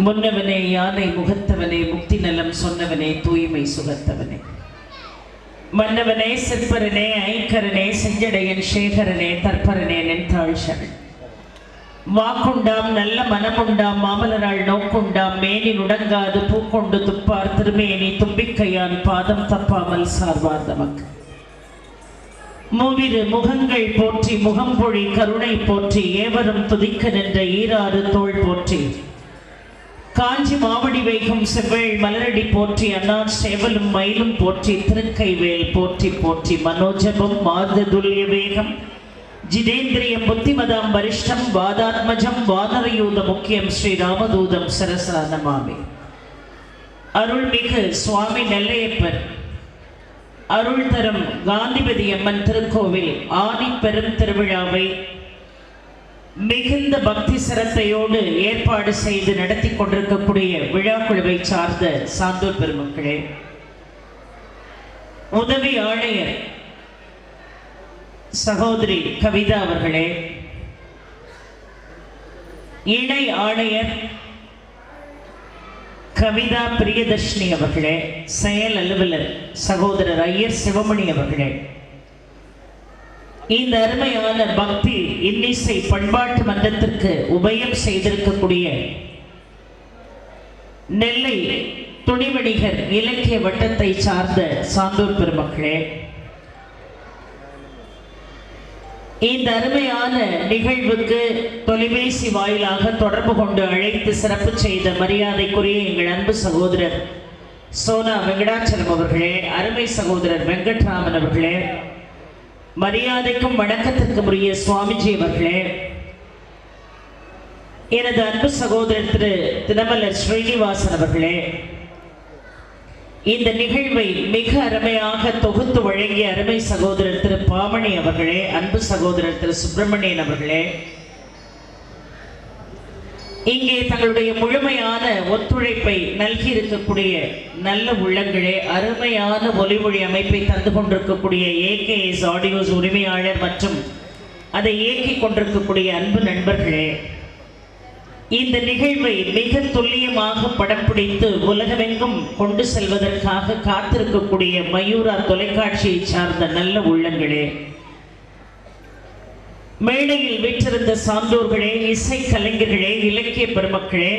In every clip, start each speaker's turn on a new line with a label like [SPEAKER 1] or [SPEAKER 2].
[SPEAKER 1] முன்னவனே யானை முகத்தவனே முக்தி நலம் சொன்னவனே தூய்மை சுகத்தவனே மன்னவனே சிற்பரனே ஐங்கரனே செஞ்சடையன் சேகரனே தற்பரனே நென்றாள் சரண் வாக்குண்டாம் நல்ல மனமுண்டாம் மாமலராள் நோக்குண்டாம் மேனி நுடங்காது பூக்கொண்டு துப்பார் திருமேனி தும்பிக்கையான் பாதம் தப்பாமல் சார்வார் நமக்கு மூவிரு முகங்கள் போற்றி முகம்பொழி கருணை போற்றி ஏவரும் துதிக்க நின்ற ஈராறு தோள் போற்றி காஞ்சி மாவடி வைகும் செவ்வேள் மலரடி போற்றி அன்னார் சேவலும் மயிலும் போற்றி திருக்கைவேல் போற்றி போற்றி மனோஜபம் மார்துல்ய வேகம் ஜிதேந்திரியம் புத்திமதாம் வரிஷ்டம் வாதாத்மஜம் வானரயூத முக்கியம் ஸ்ரீ ராமதூதம் சரசா நமாமி. அருள்மிகு சுவாமி நெல்லையப்பர் அருள் தரும் காந்திபதி அம்மன் திருக்கோவில் ஆடி பெரும் திருவிழாவை மிகுந்த பக்தி சிரத்தையோடு ஏற்பாடு செய்து நடத்தி கொண்டிருக்கக்கூடிய விழா குழுவை சார்ந்த சான்றோர் பெருமக்களே, உதவி ஆணையர் சகோதரி கவிதா அவர்களே, இணை ஆணையர் கவிதா பிரியதர்ஷினி அவர்களே, செயல் அலுவலர் சகோதரர் ஐயர் சிவமணி அவர்களே, இந்த அருமையான பக்தி இன்னிசை பண்பாட்டு மன்றத்திற்கு உபயம் செய்திருக்கக்கூடிய நெல்லை துணிவணிகர் இலக்கிய வட்டத்தை சார்ந்த சான்றோர் பெருமக்களே, இந்த அருமையான நிகழ்வுக்கு தொலைபேசி வாயிலாக தொடர்பு கொண்டு அழைத்து சிறப்பு செய்த மரியாதைக்குரிய எங்கள் அன்பு சகோதரர் சோனா வெங்கடாச்சலம் அவர்களே, அருமை சகோதரர் வெங்கட்ராமன் அவர்களே, மரியாதைக்கும் வணக்கத்திற்கும் உரிய சுவாமிஜி அவர்களே, எனது அன்பு சகோதரர் திரு தினமலர் ஸ்ரீனிவாசன் அவர்களே, இந்த நிகழ்வை மிக அருமையாக தொகுத்து வழங்கிய அருமை சகோதரர் திரு பாமணி அவர்களே, அன்பு சகோதரர் திரு சுப்பிரமணியன் அவர்களே, இங்கே தங்களுடைய முழுமையான ஒத்துழைப்பை நல்கி இருக்கக்கூடிய நல்ல உள்ளங்களே, அருமையான ஒலிமொழி அமைப்பை தந்து கொண்டிருக்கக்கூடிய ஏகேஎஸ் ஆடியோஸ் உரிமையாளர் மற்றும் அதை இயக்கிக் கொண்டிருக்கக்கூடிய அன்பு நண்பர்களே, இந்த நிகழ்வை மிக துல்லியமாக படம் பிடித்து உலகமெங்கும் கொண்டு செல்வதற்காக காத்திருக்கக்கூடிய மயூரா தொலைக்காட்சியை சார்ந்த நல்ல உள்ளங்களே, மேடையில் வீற்றிருந்த சான்றோர்களே, இசை கலைஞர்களே, இலக்கிய பெருமக்களே,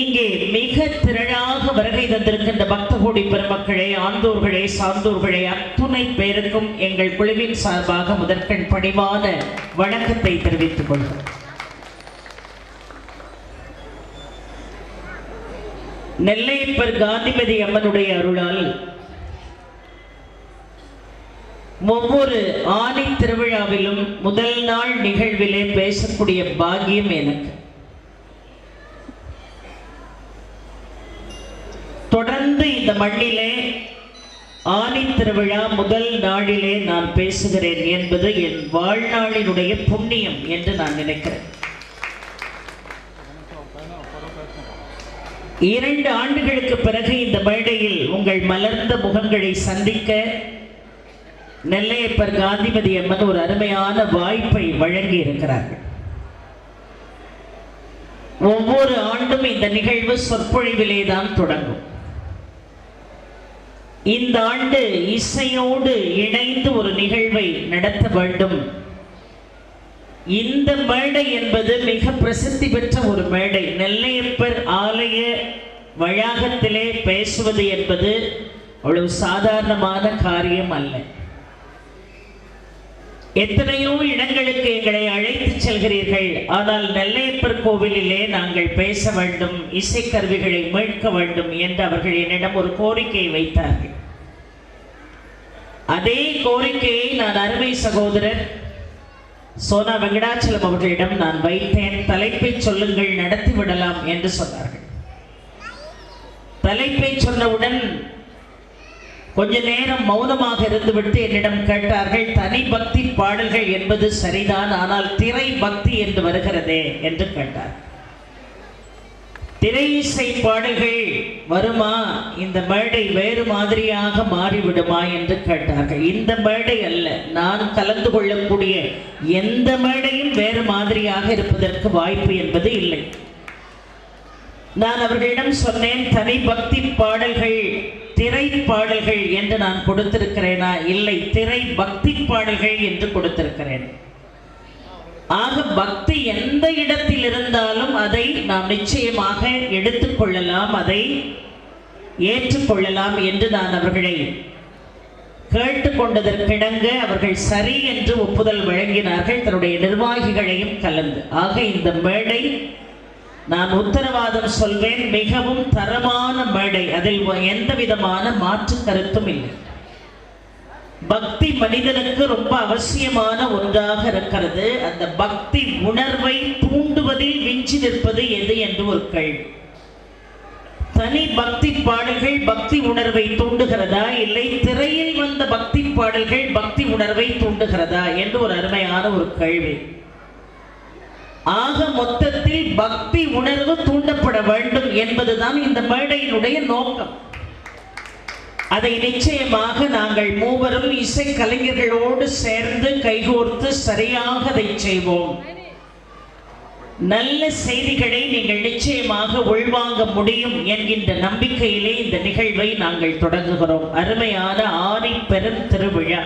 [SPEAKER 1] இங்கே மிக திரளாக வருகை தந்திருக்கின்ற பக்தகோடி பெருமக்களே, ஆண்டோர்களே, சான்றோர்களே, அத்துணை பேருக்கும் எங்கள் குழுவின் சார்பாக முதற்கண் பணிவான வணக்கத்தை தெரிவித்துக் கொள்கிறோம். நெல்லையப்பர் காந்திபதி அம்மனுடைய அருளால் ஒவ்வொரு ஆடி திருவிழாவிலும் முதல் நாள் நிகழ்விலே பேசக்கூடிய பாக்கியம் எனக்கு. தொடர்ந்து இந்த மண்ணிலே ஆடி திருவிழா முதல் நாளிலே நான் பேசுகிறேன் என்பது என் வாழ்நாளினுடைய புண்ணியம் என்று நான் நினைக்கிறேன். 2 ஆண்டுகளுக்கு பிறகு இந்த மேடையில் உங்கள் மலர்ந்த முகங்களை சந்திக்க நெல்லையப்பர் காந்திபதி அம்மன் ஒரு அருமையான வாய்ப்பை வழங்கி இருக்கிறார்கள். ஒவ்வொரு ஆண்டும் இந்த நிகழ்வு சொற்பொழிவிலே தான் தொடங்கும். இந்த ஆண்டு இசையோடு இணைந்து ஒரு நிகழ்வை நடத்த வேண்டும். இந்த மேடை என்பது மிக பிரசித்தி பெற்ற ஒரு மேடை. நெல்லையப்பர் ஆலய வளாகத்திலே பேசுவது என்பது அவ்வளவு சாதாரணமான காரியம் அல்ல. எத்தனையோ இடங்களுக்கு எங்களை அழைத்து செல்கிறீர்கள். ஆனால் நெல்லையப்பர் கோவிலிலே நாங்கள் பேச வேண்டும், இசைக்கருவிகளை மீட்க வேண்டும் என்று அவர்கள் என்னிடம் ஒரு கோரிக்கையை வைத்தார்கள். அதே கோரிக்கையை நான் அருமை சகோதரர் சோனா வெங்கடாச்சலம் அவர்களிடம் நான் வைத்தேன். தலைப்பை சொல்லுங்கள், நடத்தி விடலாம் என்று சொன்னார்கள். தலைப்பை சொன்னவுடன் கொஞ்ச நேரம் மௌனமாக இருந்துவிட்டு என்னிடம் கேட்டார்கள், தனி பக்தி பாடல்கள் என்பது சரிதான், ஆனால் திரை பக்தி என்று வருகிறதே என்று கேட்டார். திரை இசை பாடல்கள் வருமா, இந்த மேடை வேறு மாதிரியாக மாறிவிடுமா என்று கேட்டார்கள். இந்த மேடை அல்ல, நான் கலந்து கொள்ளக்கூடிய எந்த மேடையும் வேறு மாதிரியாக இருப்பதற்கு வாய்ப்பு என்பது இல்லை. நான் அவர்களிடம் சொன்னேன், தனி பக்தி பாடல்கள் திரை பாடல்கள் என்று நான் கொடுத்திருக்கிறேனா? இல்லை, திரை பக்தி பாடல்கள் என்று கொடுத்திருக்கிறேன். ஆக பக்தி எந்த இடத்தில் இருந்தாலும் அதை நாம் நிச்சயமாக எடுத்துக்கொள்ளலாம், அதை ஏற்றுக்கொள்ளலாம் என்று நான் அவர்களை கேட்டுக்கொண்டதற்கிணங்க அவர்கள் சரி என்று ஒப்புதல் வழங்கினார்கள், தன்னுடைய நிர்வாகிகளையும் கலந்து. ஆக இந்த மேடை நான் உத்தரவாதம் சொல்வேன், மிகவும் தரமான மேடை, அதில் எந்த விதமான மாற்று கருத்தும் இல்லை. பக்தி மனிதனுக்கு ரொம்ப அவசியமான ஒன்றாக இருக்கிறது. அந்த பக்தி உணர்வை தூண்டுவதில் விஞ்சி நிற்பது எது என்று ஒரு கேள்வி. தனி பக்தி பாடல்கள் பக்தி உணர்வை தூண்டுகிறதா, இல்லை திரையில் வந்த பக்தி பாடல்கள் பக்தி உணர்வை தூண்டுகிறதா என்று ஒரு அருமையான ஒரு கேள்வி. ஆக மொத்தத்தில் பக்தி உணர்வு தூண்டப்பட வேண்டும் என்பதுதான் இந்த மேடையினுடைய நோக்கம். அதை நிச்சயமாக நாங்கள் மூவரும் இசை கலைஞர்களோடு சேர்ந்து கைகோர்த்து சரியாக அதை செய்வோம். நல்ல செய்திகளை நீங்கள் நிச்சயமாக உள்வாங்க முடியும் என்கின்ற நம்பிக்கையிலே இந்த நிகழ்வை நாங்கள் தொடங்குகிறோம். அருமையான ஆடி பெரும் திருவிழா.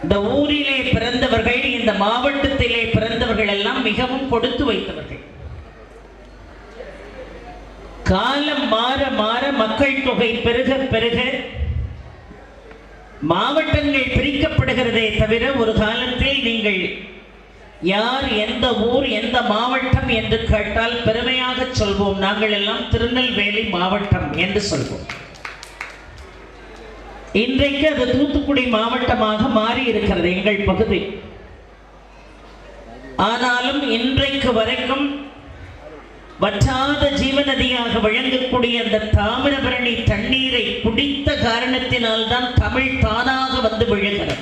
[SPEAKER 1] இந்த ஊரிலே பிறந்தவர்கள், இந்த மாவட்டத்திலே பிறந்தவர்கள் எல்லாம் மிகவும் கொடுத்து வைத்தவர்கள். காலம் மாற மாற மக்கள் தொகை பெருக பெருக மாவட்டங்கள் பிரிக்கப்படுகிறதே தவிர, ஒரு காலத்தில் நீங்கள் யார், எந்த ஊர், எந்த மாவட்டம் என்று கேட்டால் பெருமையாக சொல்வோம், நாங்கள் எல்லாம் திருநெல்வேலி மாவட்டம் என்று சொல்வோம். இன்றைக்கு அது தூத்துக்குடி மாவட்டமாக மாறி இருக்கிறது எங்கள் பகுதி. ஆனாலும் இன்றைக்கு வரைக்கும் வற்றாத ஜீவநதியாக விளங்கக்கூடிய அந்த தாமிரபரணி தண்ணீரை குடித்த காரணத்தினால் தான் தமிழ் தானாக வந்து விழுகிறது.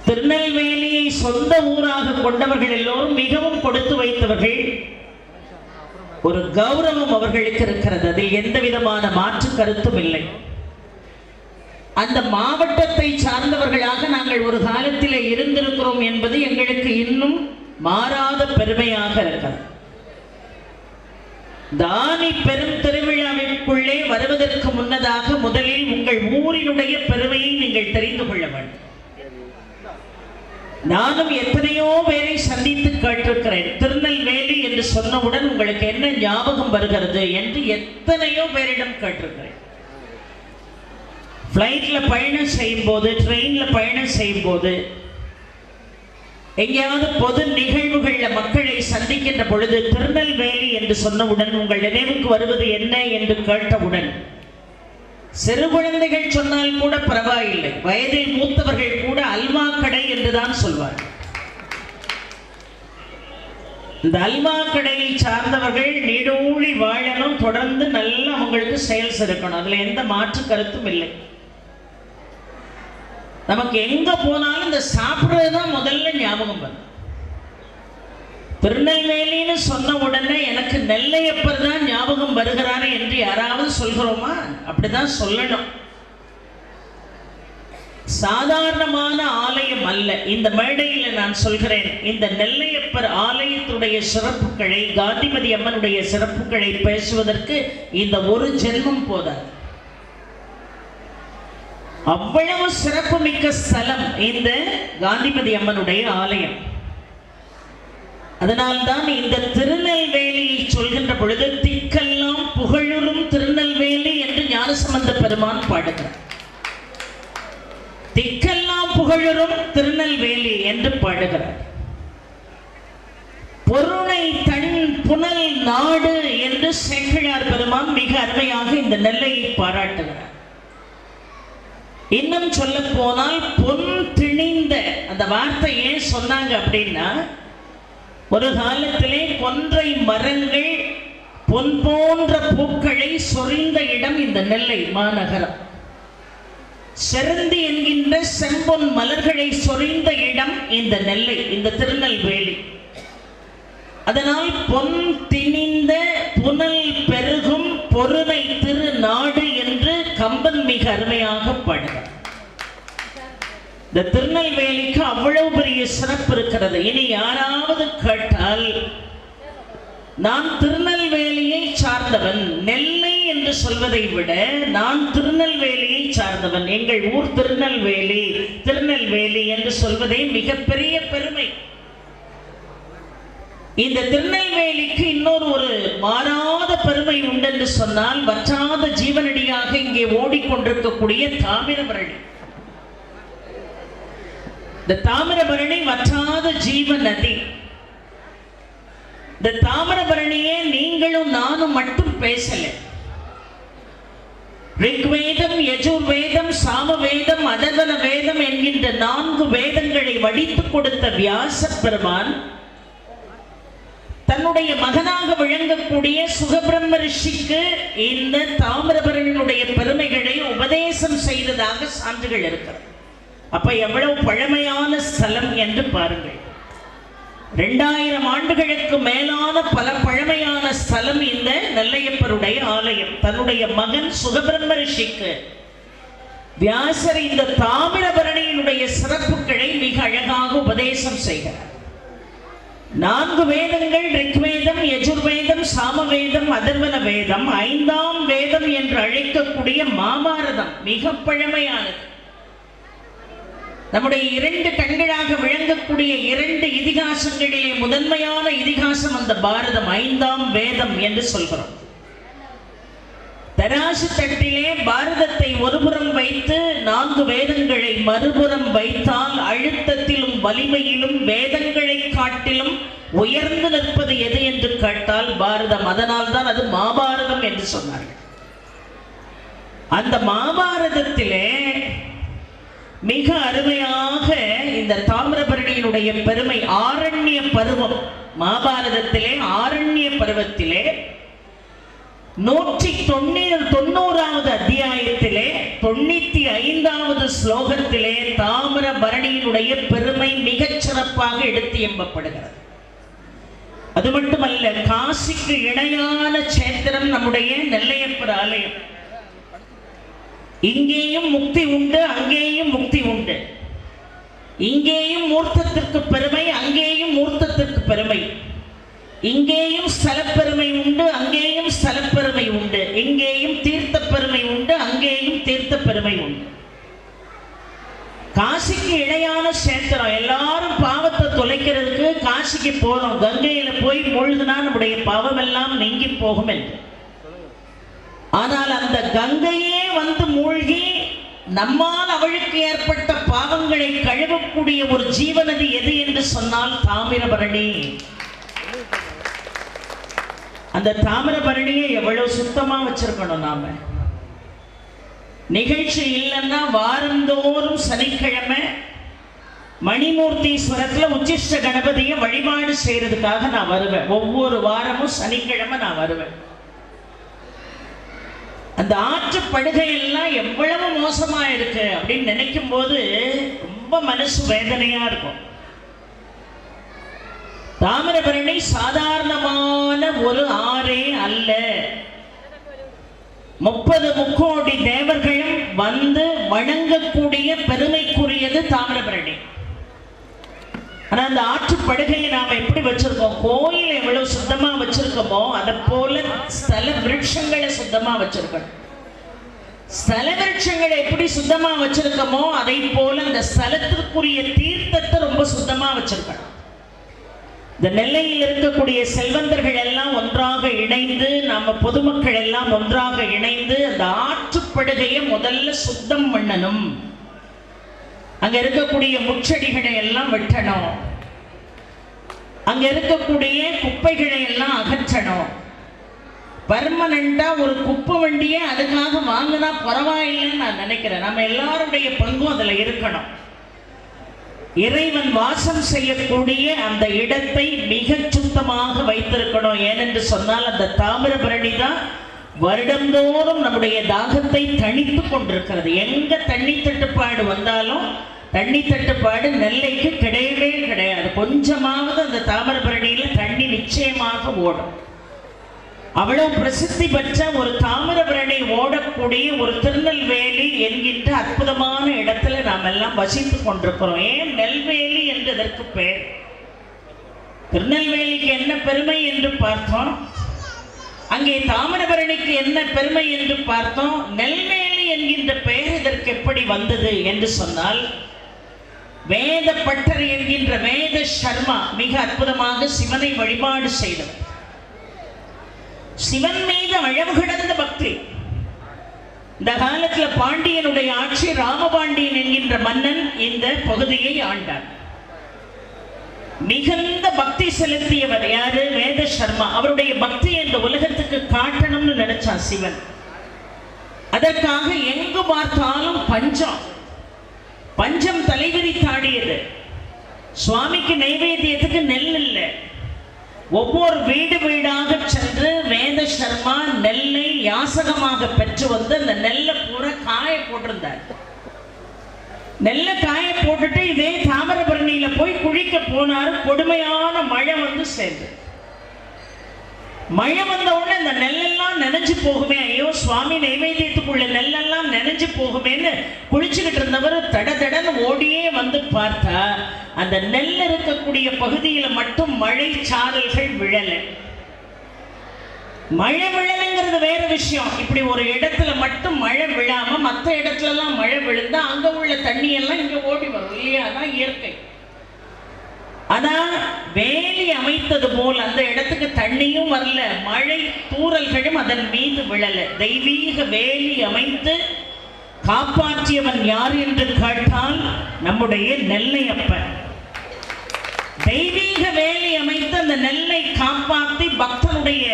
[SPEAKER 1] திருநெல்வேலியை சொந்த ஊராக கொண்டவர்கள் எல்லோரும் மிகவும் கொடுத்து வைத்தவர்கள். ஒரு கௌரவம் அவர்களுக்கு இருக்கிறது, அதில் எந்த விதமான மாற்று கருத்தும் இல்லை. அந்த மாவட்டத்தை சார்ந்தவர்களாக நாங்கள் ஒரு காலத்தில் இருந்திருக்கிறோம் என்பது எங்களுக்கு இன்னும் மாறாத பெருமையாக இருக்கிறது. தானி பெரும் திருவிழாவிற்குள்ளே வருவதற்கு முன்னதாக முதலில் உங்கள் ஊரினுடைய பெருமையை நீங்கள் தெரிந்து கொள்ள வேண்டும். நானும் எத்தனையோ பேரை சந்தித்து கேட்டிருக்கிறேன், திருநெல்வேலி என்று சொன்னவுடன் உங்களுக்கு என்ன ஞாபகம் வருகிறது என்று எத்தனையோ பேரிடம் கேட்டிருக்கிறேன். ஃப்ளைட்ல பயணம் செய்யும் போது, ட்ரெயின்ல பயணம் செய்யும் போது, எங்கேயாவது பொது நிகழ்வுகள்ல மக்களை சந்திக்கின்ற பொழுது திருநெல்வேலி என்று சொன்னவுடன் உங்கள் நினைவுக்கு வருவது என்ன என்று கேட்டவுடன், சிறு குழந்தைகள் சொன்னால் கூட பரவாயில்லை, வயதில் மூத்தவர்கள் கூட அல்வா கடை என்றுதான் சொல்வார்கள். இந்த அல்வா கடையை சார்ந்தவர்கள் நீடூழி வாழணும், தொடர்ந்து நல்ல அவங்களுக்கு செயல்ஸ் இருக்கணும், அதுல எந்த மாற்று கருத்தும் இல்லை. நமக்கு எங்க போனாலும் இந்த சாப்பிடுறதுதான் முதல்ல ஞாபகம் வரும். திருநெல்வேலின்னு சொன்ன உடனே எனக்கு நெல்லையப்பர் தான் ஞாபகம் வருகிறாரு என்று யாராவது சொல்கிறோமா? அப்படிதான் சொல்லணும். சாதாரணமான ஆலயம் அல்ல. இந்த மேடையில் நான் சொல்கிறேன், இந்த நெல்லையப்பர் ஆலயத்துடைய சிறப்புகளை, காந்திமதி அம்மனுடைய சிறப்புகளை பேசுவதற்கு இந்த ஒரு ஜென்மம் போதாது. அவ்வளவு சிறப்பு மிக்க ஸ்தலம் இந்த காந்திமதி அம்மனுடைய ஆலயம். அதனால்தான் இந்த திருநெல்வேலியை சொல்கின்ற பொழுது திக்கெல்லாம் புகழுறும் திருநெல்வேலி என்று ஞானசம்பந்த பெருமான் பாடுகிறார். திக்கெல்லாம் புகழுறும் திருநெல்வேலி என்று பாடுகிறார். பொருளை தன் புனல் நாடு என்று சேக்கிழார் பெருமான் மிக அருமையாக இந்த நெல்லையை பாராட்டுகிறார். இன்னும் சொல்ல போனால் பொன் திணிந்த, அந்த வார்த்தை ஏன் சொன்னாங்க அப்படின்னா, ஒரு காலத்திலே கொன்றை மரங்கள் பொன் போன்ற பூக்களை சொரிந்த இடம் இந்த நெல்லை மாநகரம். செருந்தி என்கின்ற செம்பொன் மலர்களை சொரிந்த இடம் இந்த நெல்லை, இந்த திருநெல்வேலி. அதனால் பொன் திணிந்த புனல் பெருகும் பொருளை திருநாடு என்று கம்பன் மிக அருமையாக பாடுகிறார். இந்த திருநெல்வேலிக்கு அவ்வளவு பெரிய சிறப்பு இருக்கிறது. இனி யாராவது கேட்டால் நான் திருநெல்வேலியை சார்ந்தவன், நெல்லை என்று சொல்வதை விட நான் திருநெல்வேலியை சார்ந்தவன், எங்கள் ஊர் திருநெல்வேலி, திருநெல்வேலி என்று சொல்வதே மிகப்பெரிய பெருமை. இந்த திருநெல்வேலிக்கு இன்னொரு ஒரு மாறாத பெருமை உண்டு என்று சொன்னால், வற்றாத ஜீவனடியாக இங்கே ஓடிக்கொண்டிருக்கக்கூடிய தாமிரபரணி. இந்த தாமிரபரணி வற்றாத ஜீவ நதி. இந்த தாமிரபரணியே நீங்களும் நானும் மட்டும் பேசல. ரிக்வேதம், யஜுர்வேதம், சாமவேதம், அதர்வன வேதம் என்கின்ற 4 வேதங்களை வடித்துக் கொடுத்த வியாச பெருமான் தன்னுடைய மகனாக விளங்கக்கூடிய சுகபிரம்ம ரிஷிக்கு இந்த தாமிரபரணியினுடைய பெருமைகளை உபதேசம் செய்ததாக சான்றுகள் இருக்கிறது. அப்ப எவ்வளவு பழமையான ஸ்தலம் என்று பாருங்கள். 2000 ஆண்டுகளுக்கு மேலான பல பழமையான ஸ்தலம் இந்த நெல்லையப்பருடைய ஆலயம். தன்னுடைய மகன் சுகபிரம்ம ரிஷிக்கு வியாசர் இந்த தாமிரபரணியினுடைய சிறப்புகளை மிக அழகாக உபதேசம் செய்கிறார். 4 வேதங்கள், ரிக்வேதம், யஜுர்வேதம், சாமவேதம், அதர்வன வேதம், 5ஆம் வேதம் என்று அழைக்கக்கூடிய மகாபாரதம் மிக பழமையானது. நம்முடைய 2 கண்களாக விளங்கக்கூடிய 2 இதிகாசங்களிலே முதன்மையான இதிகாசம் அந்த பாரதம், 5ஆம் வேதம் என்று சொல்கிறோம். தராசு தட்டிலே பாரதத்தை ஒருபுறம் வைத்து 4 வேதங்களை மறுபுறம் வைத்தால் அழுத்தத்திலும் வலிமையிலும் வேதங்களை காட்டிலும் உயர்ந்து நிற்பது எது என்று கேட்டால் பாரதம். அதனால் தான் அது மகாபாரதம் என்று சொன்னார்கள். அந்த மகாபாரதத்திலே மிக அருமையாக இந்த தாமிரபரணியினுடைய பெருமை, ஆரண்ய பருவம், மகாபாரதத்திலே ஆரண்ய பருவத்திலே 190வது அத்தியாயத்திலே 95வது ஸ்லோகத்திலே தாமிரபரணியினுடைய பெருமை மிகச் சிறப்பாக எடுத்து எம்பப்படுகிறது. அது மட்டுமல்ல, காசிக்கு இணையான சேத்திரம் நம்முடைய நெல்லையப்பர் ஆலயம். இங்கேயும் முக்தி உண்டு, அங்கேயும் முக்தி உண்டு. இங்கேயும் மூர்த்தத்திற்கு பெருமை, அங்கேயும் மூர்த்தத்திற்கு பெருமை. இங்கேயும் ஸ்தலப்பெருமை உண்டு, அங்கேயும் ஸ்தலப்பெருமை உண்டு. இங்கேயும் தீர்த்த பெருமை உண்டு, அங்கேயும் தீர்த்த பெருமை உண்டு. காசிக்கு இணையான சேத்திரம். எல்லாரும் பாவத்தை தொலைக்கிறதுக்கு காசிக்கு போறோம். கங்கையில போய் மூழ்கினா நம்முடைய பாவம் எல்லாம் நீங்கி போகும் என்று. ஆனால் அந்த கங்கையே வந்து மூழ்கி நம்மால் அவளுக்கு ஏற்பட்ட பாவங்களை கழுவக்கூடிய ஒரு ஜீவநதி எது என்று சொன்னால் தாமிரபரணி. அந்த தாமிரபரணியை எவ்வளவு சுத்தமா வச்சிருக்கணும். நாம நிகழ்ச்சி இல்லைன்னா வாரந்தோறும் சனிக்கிழமை மணிமூர்த்தீஸ்வரத்துல உச்சிஷ்ட கணபதியை வழிபாடு செய்யறதுக்காக நான் வருவேன். ஒவ்வொரு வாரமும் சனிக்கிழமை நான் வருவேன். அந்த ஆற்று படுகையெல்லாம் எவ்வளவு மோசமா இருக்கு அப்படின்னு நினைக்கும் போது ரொம்ப மனசு வேதனையா இருக்கும். தாமிரபரணி சாதாரணமான ஒரு ஆறே அல்ல. 30 முக்கோடி தேவர்களும் வந்து வணங்கக்கூடிய பெருமைக்குரியது தாமிரபரணி. ஆனா அந்த ஆற்று படுகையை நாம எப்படி வச்சிருக்கோம்? கோயில் எவ்வளவு சுத்தமா வச்சிருக்கோமோ அதை போல ஸ்தல விருட்சங்களை சுத்தமா வச்சிருக்கணும். ஸ்தல விருட்சங்களை எப்படி சுத்தமா வச்சிருக்கோமோ அதை போல அந்த ஸ்தலத்திற்குரிய தீர்த்தத்தை ரொம்ப சுத்தமா வச்சிருக்கணும். இந்த நெல்லையில் இருக்கக்கூடிய செல்வந்தர்கள் எல்லாம் ஒன்றாக இணைந்து, நம்ம பொதுமக்கள் எல்லாம் ஒன்றாக இணைந்து அந்த ஆற்றுப்படுகையை முதல்ல சுத்தம் பண்ணணும். அங்க இருக்கக்கூடிய முச்செடிகளை எல்லாம் வெட்டணும். அங்க இருக்கக்கூடிய குப்பைகளை எல்லாம் அகற்றணும். பர்மனண்டா ஒரு குப்பை வண்டியை அதுக்காக வாங்கினா பரவாயில்லைன்னு நான் நினைக்கிறேன். நம்ம எல்லாருடைய பங்கும் அதுல இருக்கணும். இறைவன் வாசம் செய்யக்கூடிய அந்த இடத்தை மிக சுத்தமாக வைத்திருக்கணும். ஏனென்று சொன்னால் அந்த தாமிரபரணி தான் வருடந்தோறும் நம்முடைய தாகத்தை தணித்து கொண்டிருக்கிறது. எங்க தண்ணி தட்டுப்பாடு வந்தாலும் தண்ணி தட்டுப்பாடு நெல்லைக்கு கிடையவே கிடையாது. கொஞ்சமாவது அந்த தாமிரபரணியில தண்ணி நிச்சயமாக ஓடும். அவ்வளவு பிரசித்தி பெற்ற ஒரு தாமிரபரணி ஓடக்கூடிய ஒரு திருநெல்வேலி என்கின்ற அற்புதமான இடத்துல நாம் எல்லாம் வசித்துக் கொண்டிருக்கிறோம். ஏன் நெல்வேலி என்றதற்கு பெயர்? திருநெல்வேலிக்கு என்ன பெருமை என்று பார்த்தோம், அங்கே தாமிரபரணிக்கு என்ன பெருமை என்று பார்த்தோம். நெல்வேலி என்கின்ற பெயர் இதற்கு எப்படி வந்தது என்று சொன்னால், வேத பட்டர் என்கின்ற வேத சர்மா மிக அற்புதமாக சிவனை வழிபாடு செய்தவர். சிவன் மீது அளவு கிடந்த பக்தி. இந்த காலத்தில் பாண்டியனுடைய ஆட்சி, ராமபாண்டியன் என்கின்ற மன்னன் இந்த பகுதியை ஆண்டார். மிகுந்த பக்தி செலுத்தியவர் யாரு? வேத சர்மா. அவருடைய பக்தி இந்த உலகத்துக்கு காட்டணும்னு நினைச்சான் சிவன். அதற்காக எங்கு பார்த்தாலும் பஞ்சம் தலைவிரித்தாடியது. சுவாமிக்கு நைவேத்தியத்துக்கு நெல் இல்லை. ஒவ்வொரு வீடாக சென்று வேத சர்மா நெல்லை யாசகமாக பெற்று வந்து அந்த நெல்லை பூரா காய போட்டிருந்தார். நெல்லை காய போட்டுட்டு இதே தாமிரபரணியில போய் குளிக்க போனாரு. கொடுமையான மழை வந்து சேர்ந்து, மழை வந்த உடனே அந்த நெல்லெல்லாம் நனைஞ்சு போகுமே, ஐயோ சுவாமி நைவேத்தியத்துக்குள்ள நெல்லெல்லாம் நனைஞ்சு போகுமேன்னு குளிச்சுக்கிட்டு இருந்தவர் தடன்னு ஓடியே வந்து பார்த்தா அந்த நெல் இருக்கக்கூடிய பகுதியில மட்டும் மழை சாரல்கள் விழலை. மழை விழலைங்கிறது வேற விஷயம். இப்படி ஒரு இடத்துல மட்டும் மழை விழாம மற்ற இடத்துல எல்லாம் மழை விழுந்தா அங்க உள்ள தண்ணி எல்லாம் இங்க ஓடி வரும் இல்லையா? அதான் இயற்கை. அதான் வேலி அமைத்தது போல் அந்த இடத்துக்கு தண்ணியும் வரல, மழை தூறல்களும் அதன் மீது விழல. தெய்வீக வேலி அமைத்து காப்பாற்றியவன் யார் என்று கேட்டால் நம்முடைய நெல்லையப்பன். தெய்வீக வேலி அமைத்து அந்த நெல்லை காப்பாற்றி பக்தனுடைய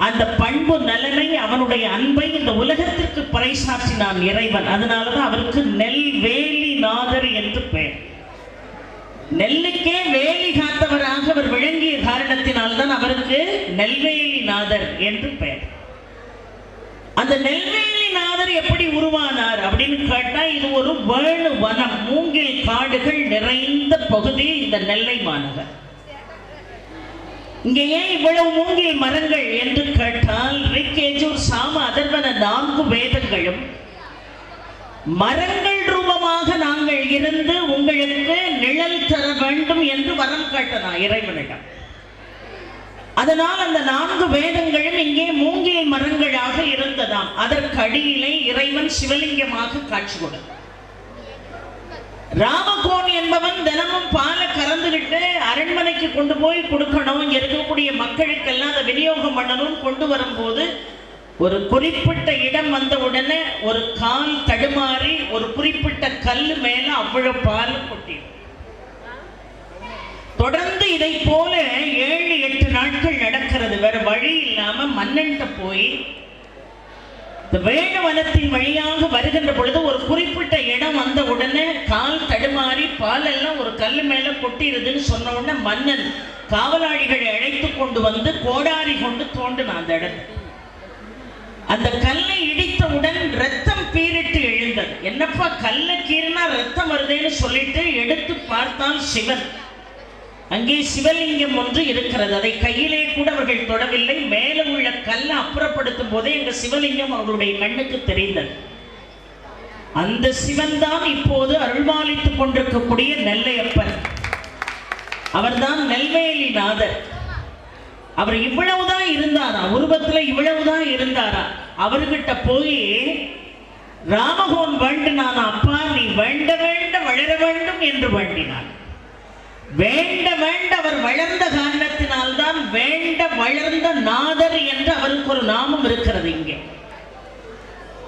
[SPEAKER 1] அந்த பண்பு நலனை, அவனுடைய அன்பை இந்த உலகத்திற்கு பறைசாற்றினான் இறைவன். அதனாலதான் அவருக்கு நெல்வேலி நாதர் என்று பெயர். நெல்லுக்கே வேலி காத்தவராக அவர் விளங்கிய காரணத்தினால்தான் அவருக்கு நெல்வேலி நாதர் என்று பெயர். அந்த நெல்வேலி நாதர் எப்படி உருவானார் அப்படின்னு கேட்டா, இது ஒரு வேணு வனம், மூங்கில் காடுகள் நிறைந்த பகுதி இந்த நெல்லை மாநகர். இங்கே ஏன் இவ்வளவு மூங்கில் மரங்கள் என்று கேட்டால், ரிக்கேஜூர் சாம அதர்வன 4 வேதங்களும் மரங்கள் ரூபமாக நாங்கள் இருந்து உங்களுக்கு நிழல் தர வேண்டும் என்று வரம் கேட்டனா இறைவனிடம். அதனால் அந்த 4 வேதங்களும் இங்கே மூங்கில் மரங்களாக இருந்ததாம். அதற்கு அடியிலே இறைவன் சிவலிங்கமாக காட்சி கொடுத்தார். ராமகோன் என்பவன் தினமும் பாலை கறந்துகிட்டு அரண்மனைக்கு கொண்டு போய் கொடுக்கணும், இருக்கக்கூடிய மக்களுக்கெல்லாம் அதை விநியோகம் பண்ணணும். கொண்டு வரும்போது ஒரு குறிப்பிட்ட இடம் வந்த உடனே ஒரு கால் தடுமாறி ஒரு குறிப்பிட்ட கல்லு மேல அவ்வளவு பால் கொட்டிடும். தொடர்ந்து இதை போல 7-8 நாட்கள் நடக்கிறது. வேற வழி இல்லாம மன்னன்ட்ட போய் இந்த வேணுவனத்தின் வழியாக வருகின்ற பொழுது ஒரு குறிப்பிட்ட இடம் வந்த உடனே கால் தடுமாறி பால் எல்லாம் ஒரு கல்லு மேல கொட்டிடுதுன்னு சொன்ன உடனே மன்னன் காவலாளிகளை அழைத்து கொண்டு வந்து கோடாரி கொண்டு தோண்டினான் அந்த இடத்தை. அந்த கல்லை இடித்தவுடன் ரத்தம் பீரிட்டு எழுந்தது. என்னப்பா கல்லை கீறினா ரத்தம் வருதுன்னு சொல்லிட்டு எடுத்து பார்த்தால் சிவன். அங்கே சிவலிங்கம் ஒன்று இருக்கிறது. அதை கையிலே கூட அவர்கள் தொடவில்லை. மேலே உள்ள கல்லை அப்புறப்படுத்தும் போதே எங்க சிவலிங்கம் அவர்களுடைய கண்ணுக்கு தெரிந்தது. அந்த சிவன் தான் இப்போது அருள்பாலித்துக் கொண்டிருக்கக்கூடிய நெல்லையப்பன். அவர்தான் நெல்வேலி நாதர். அவர் இவ்வளவுதான் இருந்தாரா, உருவத்துல இவ்வளவுதான் இருந்தாரா? அவர்கிட்ட போய் ராமகோன் வேண்டினான், அப்பா நீ வேண்ட வேண்ட வளர வேண்டும் என்று வேண்டினான். வேண்ட வேண்ட அவர் வளர்ந்த காரணத்தினால்தான் வேண்ட வளர்ந்த நாதர் என்று அவருக்கு ஒரு நாமம் இருக்கிறது இங்கே.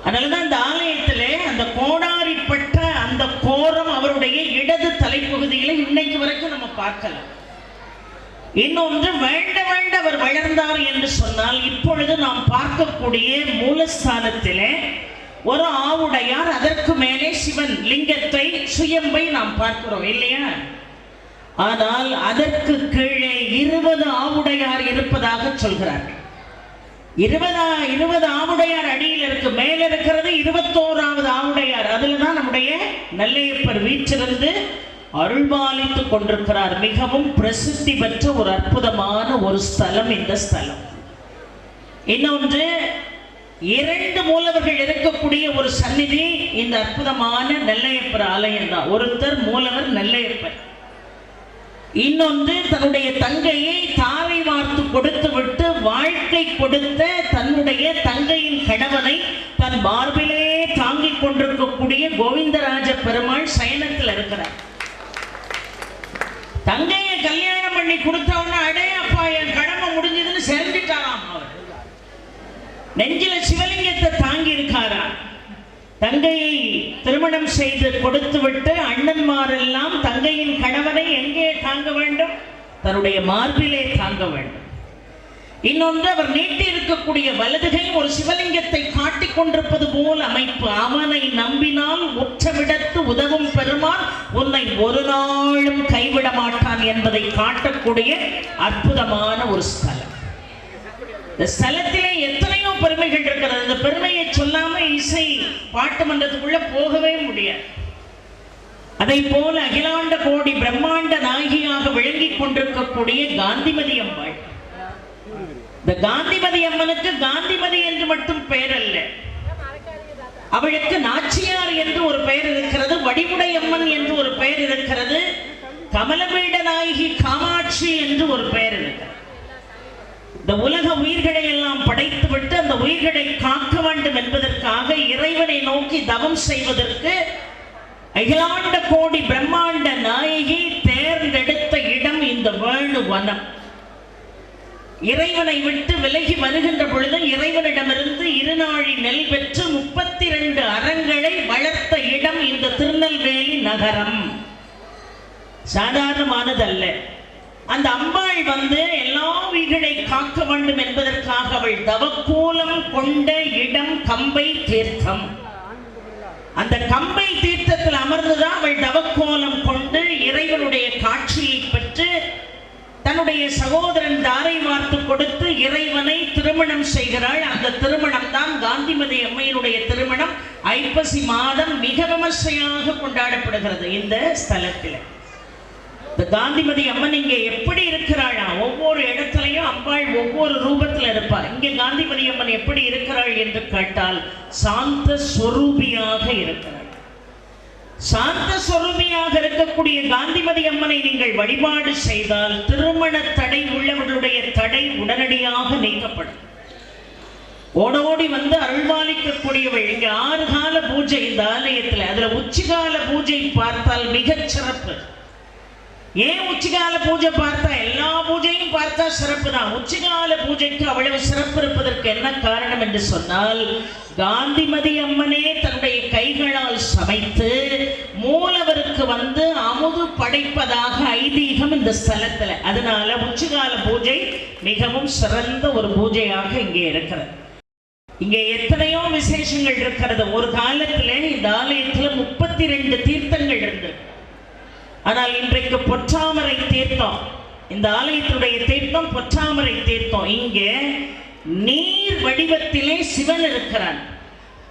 [SPEAKER 1] அதனாலதான் இந்த ஆலயத்திலே அந்த கோடாரிப்பட்ட அந்த கோரம் அவருடைய இடது தலைப்பகுதியில இன்னைக்கு வரைக்கும் நம்ம பார்க்கலாம். இன்னொன்று, வேண்ட வேண்ட அவர் வளர்ந்தார் என்று சொன்னால், இப்பொழுது நாம் பார்க்கக்கூடிய மூலஸ்தானத்திலே ஒரு ஆவுடையார், அதற்கு மேலே சிவன் லிங்கத்தை சுயம்பை நாம் பார்க்கிறோம் இல்லையா? ஆனால் அதற்கு கீழே 20 ஆவுடையார் இருப்பதாக சொல்கிறார்கள். 20 ஆவுடையார் அடியில் இருக்கு. மேல இருக்கிறது 21வது ஆவுடையார். அதுலதான் நம்முடைய நெல்லையப்பர் வீற்றிருந்து அருள்பாலித்துக் கொண்டிருக்கிறார். மிகவும் பிரசித்தி பெற்ற ஒரு அற்புதமான ஒரு ஸ்தலம் இந்த ஸ்தலம். இன்னொன்று, 2 மூலவர்கள் இருக்கக்கூடிய ஒரு சந்நிதி இந்த அற்புதமான நெல்லையப்பர் ஆலயம் தான். ஒருத்தர் மூலவர் நெல்லையப்பர், இன்னொன்று தன்னுடைய தங்கையை தாரை வார்த்து கொடுத்து விட்டு வாழ்க்கை கொடுத்த தன்னுடைய தங்கையின் கணவனை தன் மார்பிலே தாங்கிக் கொண்டிருக்கக்கூடிய கோவிந்தராஜ பெருமாள் சயனத்தில் இருக்கிறார். தங்கையை கல்யாணம் பண்ணி கொடுத்தவன, அடே அப்பா என் கடமை முடிஞ்சதுன்னு செஞ்சுட்டாராம். அவர் நெஞ்சில சிவலிங்கத்தை தாங்கி இருக்காரா. தங்கையை திருமணம் செய்து கொடுத்து விட்டு அண்ணன்மாரெல்லாம் தங்கையின் கணவனை எங்கே தாங்க வேண்டும்? தன்னுடைய மார்பிலே தாங்க வேண்டும். இன்னொன்று, அவர் நீட்டி இருக்கக்கூடிய வலதுகை ஒரு சிவலிங்கத்தை காட்டிக் கொண்டிருப்பது போல் அமைப்பு. அவனை நம்பினால் உற்றவிடத்து உதவும் பெருமான் உன்னை ஒரு நாளும் கைவிட மாட்டான் என்பதை காட்டக்கூடிய அற்புதமான ஒரு ஸ்தலம். இந்த ஸ்தலத்திலே எத்தனையோ பெருமைகள் இருக்கிறது. அந்த பெருமையை சொல்லாம இசை பாட்டு மன்றத்துக்குள்ள போகவே முடியாது. அதை போல அகிலாண்ட கோடி பிரம்மாண்ட நாயகியாக விளங்கிக் கொண்டிருக்கக்கூடிய காந்திமதி அம்பாள். இந்த காந்திமதி அம்மனுக்கு காந்திமதி என்று மட்டும் பெயர் அல்ல, அவளுக்கு நாச்சியார் என்று ஒரு பெயர் இருக்கிறது, வடிவுடை அம்மன் என்று ஒரு பெயர் இருக்கிறது, கமலபீட நாயகி காமாட்சி என்று ஒரு பெயர் இருக்கிறது. இந்த உலக உயிர்களை எல்லாம் படைத்துவிட்டு அந்த உயிர்களை காக்க வேண்டும் என்பதற்காக இறைவனை நோக்கி தவம் செய்வதற்கு அகிலாண்ட கோடி பிரம்மாண்ட நாயகி தேர்ந்தெடுத்த இடம் இந்த வேணுவனம். இறைவனை விட்டு விலகி வருகின்ற பொழுது இறைவனிடமிருந்து இருநாழி நெல் பெற்று 32 அறங்களை வளர்த்த இடம் இந்த திருநெல்வேலி நகரம். சாதாரணமானதல்ல. அந்த அம்பாள் எல்லா உயிர்களை காக்க வேண்டும் என்பதற்காக அவள் தவக்கோலம் கொண்ட இடம் கம்பை தீர்த்தம். அந்த கம்பை தீர்த்தத்தில் அமர்ந்துதான் அவள் தவக்கோலம் கொண்டு இறைவனுடைய காட்சியை பெற்று தன்னுடைய சகோதரன் தாரை வார்த்து கொடுத்து இறைவனை திருமணம் செய்கிறாள். அந்த திருமணம் தான் காந்திமதி அம்மையினுடைய திருமணம். ஐப்பசி மாதம் மிக விமர்சையாக கொண்டாடப்படுகிறது இந்த ஸ்தலத்தில். இந்த காந்திமதி அம்மன் இங்கே எப்படி இருக்கிறாளா? ஒவ்வொரு இடத்துலையும் அம்பாள் ஒவ்வொரு ரூபத்தில் இருப்பார். இங்கே காந்திமதி அம்மன் எப்படி இருக்கிறாள் என்று கேட்டால் சாந்த ஸ்வரூபியாக இருக்கிறாள். சாந்த ஸ்வரூபியாக இருக்கக்கூடிய காந்திமதி அம்மனை நீங்கள் வழிபாடு செய்தால் திருமண தடை உள்ளவர்களுடைய தடை உடனடியாக நீக்கப்படும். ஓடோடி அருள்பாலிக்கக்கூடியவள். இங்க 6 கால பூஜை இந்த ஆலயத்தில். அதுல உச்சிகால பூஜை பார்த்தால் மிகச் சிறப்பு. ஏன் உச்சிகால பூஜை பார்த்தா? எல்லா பூஜையும் பார்த்தா சிறப்பு தான். உச்சிகால பூஜைக்கு அவ்வளவு சிறப்பு இருப்பதற்கு என்ன காரணம் என்று சொன்னால், காந்திமதி அம்மனே தன்னுடைய கைகளால் சமைத்து மூலவருக்கு அமுது படைப்பதாக ஐதீகம் இந்த ஸ்தலத்துல. அதனால உச்சிகால பூஜை மிகவும் சிறந்த ஒரு பூஜையாக இங்கே இருக்கிறது. இங்கே எத்தனையோ விசேஷங்கள் இருக்கிறது. ஒரு காலத்துல இந்த ஆலயத்துல 32 தீர்த்தங்கள் இருந்தது. ஆனால் இன்றைக்கு பொற்றாமரை தீர்த்தம், இந்த ஆலயத்துடைய தீர்த்தம் பொற்றாமரை தீர்த்தம். இங்கே நீர் வடிவத்திலே சிவன் இருக்கிறான்,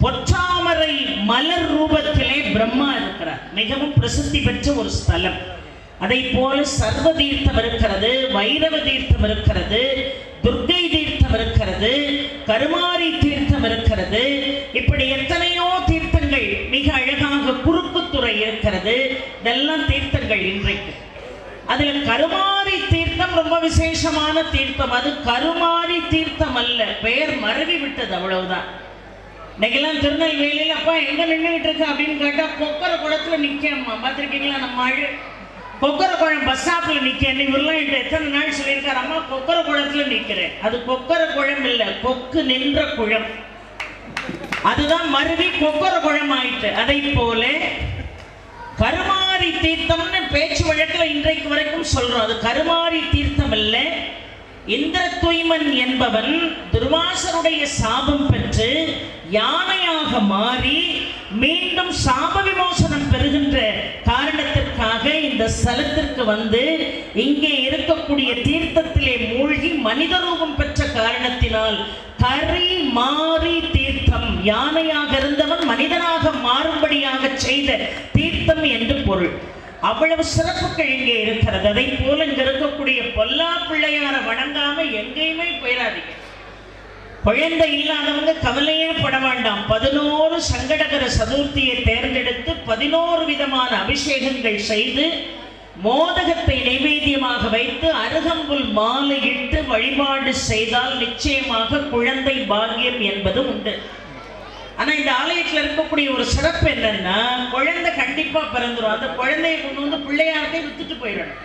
[SPEAKER 1] பொற்றாமரை மலர் ரூபத்திலே பிரம்மா இருக்கிறார். மிகவும் பிரசித்தி பெற்ற ஒரு ஸ்தலம். அதை போல சர்வ தீர்த்தம் இருக்கிறது, வைரவ தீர்த்தம் இருக்கிறது, துர்க்கை தீர்த்தம் இருக்கிறது, கருமாரி தீர்த்தம் இருக்கிறது. இப்படி எத்தனையோ தீர்த்தங்கள் மிக அழகாக குறுக்குத்துறை இருக்கிறது. இதெல்லாம் தீர்த்தங்கள் இன்றைக்கு. அதுல கருமாரி தீர்த்தம் ரொம்ப விசேஷமான தீர்த்தம். அது கருமாரி தீர்த்தம் அல்ல, பெயர் மறவி விட்டது, அவ்வளவுதான். இன்னைக்கெல்லாம் திருநெல்வேலியில் அப்பா எங்க நின்றுகிட்டு இருக்கு அப்படின்னு கேட்டா கொக்கர குளத்துல நிக்கம்மா. பார்த்திருக்கீங்களா? நம்ம கொக்கர குளம் பஸ் ஸ்டாப்ல நிக்க. இவரெல்லாம் எத்தனை நாள் சொல்லியிருக்காரு, அம்மா கொக்கர குளத்துல நிக்கிறேன். அது கொக்கர குளம் இல்ல, கொக்கு நின்ற குளம். அதுதான் மருவி கொக்கர குளம் ஆயிட்டு. அதை போல கருமாரி தீர்த்தம்னு பேச்சு வழக்கில் இன்றைக்கு வரைக்கும் சொல்றோம். அது கருமாரி தீர்த்தம் அல்ல. இந்திர தூய்மன் என்பவன் துர்வாசருடைய சாபம் பெற்று யானையாக மாறி மீண்டும் சாப விமோசனம் பெறுகின்ற காரணத்திற்காக இந்த ஸ்தலத்திற்கு இங்கே இருக்கக்கூடிய தீர்த்தத்திலே மூழ்கி மனித ரூபம் பெற்ற காரணத்தினால் கரி மாறி தீர்த்தம், யானையாக இருந்தவன் மனிதனாக மாறும்படியாக செய்த தீர்த்தம் என்று பொருள். அவ்வளவு சிறப்புகள் இங்கே இருக்கிறது. அதை போல இங்க இருக்கக்கூடிய பொல்லா பிள்ளையார வணங்காம எங்கேயுமே போயிடாதீங்க. குழந்தை இல்லாதவங்க கவலையே பட வேண்டாம். 11 சங்கடகர சதுர்த்தியை தேர்ந்தெடுத்து 11 விதமான அபிஷேகங்கள் செய்து மோதகத்தை நைவேத்தியமாக வைத்து அருகம்புல் மாலையிட்டு வழிபாடு செய்தால் நிச்சயமாக குழந்தை பாக்கியம் என்பது உண்டு. ஆனா இந்த ஆலயத்தில் இருக்கக்கூடிய ஒரு சிறப்பு என்னன்னா, குழந்தை கண்டிப்பா பிறந்துடும். அந்த குழந்தையை கொண்டு வந்து பிள்ளையார்ட்டே வித்துட்டு போயிடணும்.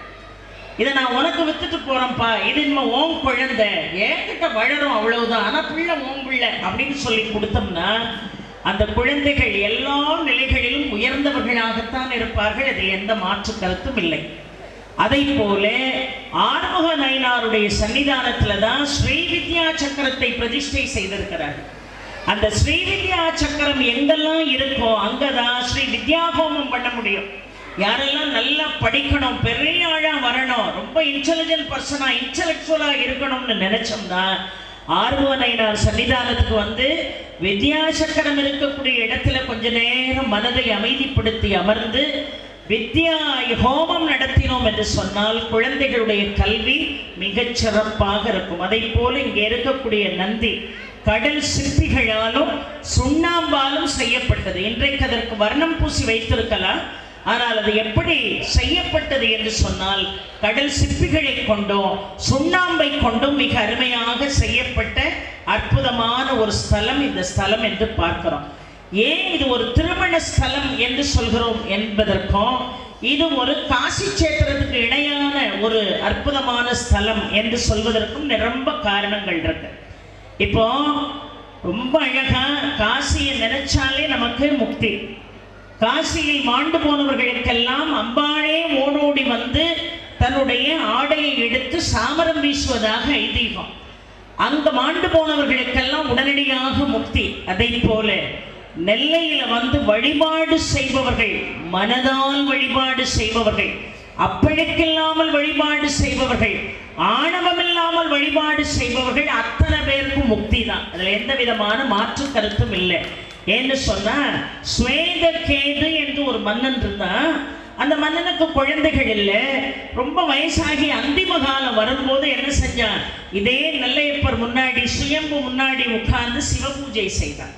[SPEAKER 1] இதை நான் உனக்கு வித்துட்டு போறேன்ப்பா, இது இன்னும் ஓம் குழந்தை ஏன்கிட்ட வளரும், அவ்வளவுதான், ஆனா பிள்ளை ஓம் பிள்ளை அப்படின்னு சொல்லி கொடுத்தோம்னா அந்த குழந்தைகள் எல்லா நிலைகளிலும் உயர்ந்தவர்களாகத்தான் இருப்பார்கள். அதில் எந்த மாற்று கருத்தும் இல்லை. அதை போல ஆறுமுக நயினாருடைய சன்னிதானத்துல தான் ஸ்ரீ வித்யா சக்கரத்தை பிரதிஷ்டை செய்திருக்கிறார். அந்த ஸ்ரீ வித்யா சக்கரம் எங்கெல்லாம் இருக்கோ அங்கதான் ஸ்ரீ வித்யா ஹோமம் பண்ண முடியும். யாரெல்லாம் நல்லா படிக்கணும், பெரிய ஆளா வரணும், ரொம்ப இன்டெலிஜென்ட் பர்சனா இன்டெலெக்சுவலா இருக்கணும்னு நினைச்சோம்னா ஆறுமுக நயினார் சன்னிதானத்துக்கு வந்து வித்யா சக்கரம் இருக்கக்கூடிய இடத்துல கொஞ்ச நேரம் மனதை அமைதிப்படுத்தி அமர்ந்து வித்யா ஹோமம் நடத்தினோம் என்று சொன்னால் குழந்தைகளுடைய கல்வி மிகச் சிறப்பாக இருக்கும். அதை போல இங்கே இருக்கக்கூடிய நந்தி கடல் சிற்பிகளாலும் சுண்ணாம்பாலும் செய்யப்பட்டது. இன்றைக்கு அதற்கு வர்ணம் பூசி வைத்திருக்கலாம். ஆனால் அது எப்படி செய்யப்பட்டது என்று சொன்னால் கடல் சிற்பிகளை கொண்டும் சுண்ணாம்பை கொண்டும் மிக அருமையாக செய்யப்பட்ட அற்புதமான ஒரு ஸ்தலம் இந்த ஸ்தலம் என்று பார்க்கிறோம். ஏன் இது ஒரு திருமண ஸ்தலம் என்று சொல்கிறோம் என்பதற்கும் இது ஒரு காசி சேத்திரத்துக்கு இணையான ஒரு அற்புதமான ஸ்தலம் என்று சொல்வதற்கும் ரொம்ப காரணங்கள் இருக்கு. இப்போ ரொம்ப அழகா காசியை நினைச்சாலே நமக்கு முக்தி. காசியில் மாண்டு போனவர்களுக்கெல்லாம் அம்பாளே ஓடோடி வந்து தன்னுடைய ஆடையை எடுத்து சாமரம் வீசுவதாக ஐதீகம். அங்க மாண்டு போனவர்களுக்கெல்லாம் உடனடியாக முக்தி. அதை போல நெல்லையில வந்து வழிபாடு செய்பவர்கள், மனதால் வழிபாடு செய்பவர்கள், அப்பழுக்கில்லாமல் வழிபாடு செய்பவர்கள், ஆணவமில்லாமல் வழிபாடு செய்பவர்கள் அத்தனை பேருக்கும் முக்தி தான். அதுல எந்த விதமான மாற்று கருத்தும் இல்லை. ஏன்னு சொன்னா ஸ்வேதகேது என்று ஒரு மன்னன் இருந்தா, அந்த மன்னனுக்கு குழந்தைகள் இல்லை. ரொம்ப வயசாகி அந்திம காலம் வரும்போது என்ன செஞ்சான், இதே நெல்லையப்பர் முன்னாடி சுயம்பு முன்னாடி உட்கார்ந்து சிவபூஜை செய்தார்.